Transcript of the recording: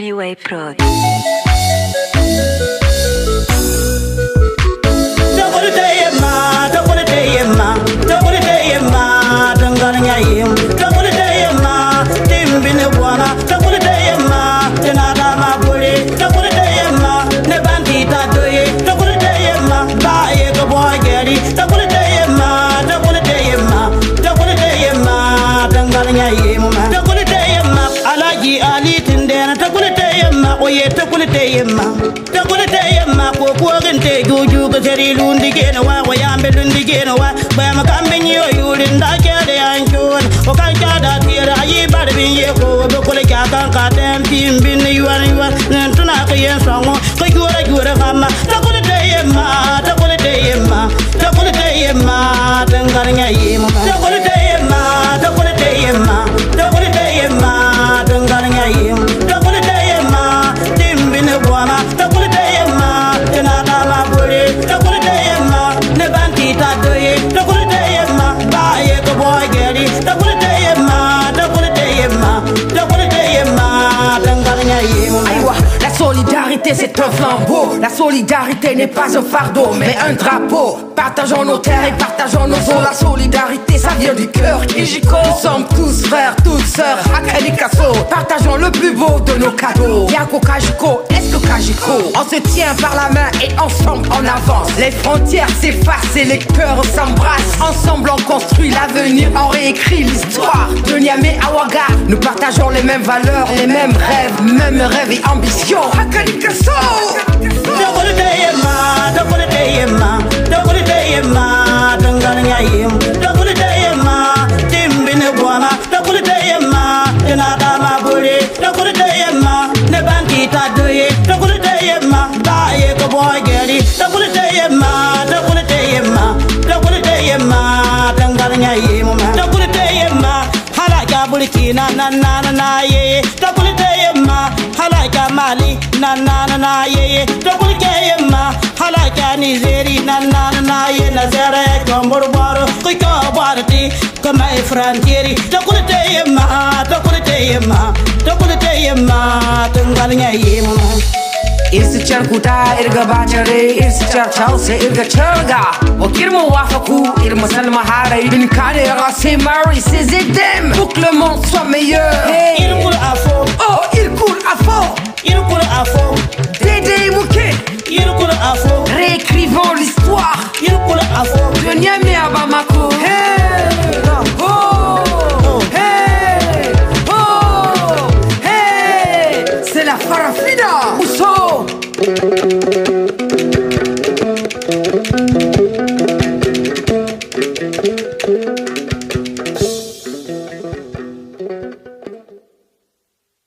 Freeway Prod. Jari lundi gena wa wayambe lundi gena wa bama kambe nyo yulin da jade anchon o kan jada tira ayi bade bin ye ko be ko le ka kan ka tem pim bin yuan yuan nan tuna ka yen songo ko jura kama ta ko le yemma ta ko le yemma ta ko le yemma dangar nya yema ta ko le yemma ta ko le yemma ta ko le yemma dangar nya yema ta ko le yemma tim bin bwana ta ko le yemma tena da ma bole ta ko le yemma ne banti ta doye ta ko le yemma ba ye ko boy geri ta ko le yemma ta ko le yemma ta ko le yemma dangar nya yema Aïwa, la solidarité c'est un flambeau. La solidarité n'est pas un fardeau, mais un drapeau. Partageons nos terres et partageons nos eaux. La solidarité, ça vient du cœur. Kijiko, nous sommes tous frères, toutes sœurs. Akanikaso, partageons le plus beau de nos cadeaux. Yako Kajiko, est-ce que Kajiko? On se tient par la main et ensemble on avance. Les frontières s'effacent et les cœurs s'embrassent. Ensemble on construit l'avenir, on réécrit l'histoire. De Niamey à Ouaga, nous partageons les mêmes valeurs, les mêmes rêves et ambitions. Akanikaso! Na na na na ye takulite yemma halaka Mali na na na ye takulite yemma halaka Nigeri na na na ye Nazara kombor baro ko barati kama frontieri takulite yemma tungalnya yemma Irsi charkuta irga bachare irsi charchause irga charga Okirmo wafaku irmo salma haray bin kare rase mari c'est edem pour que le monde soit meilleur. Hey il coule à fond, oh il coule à fond, il coule à fond, Dédé Mouké il coule à fond, réécrivons l'histoire, il coule à fond, de Niamey à Bamako. Hey oh hey oh hey c'est la farafina Ousso.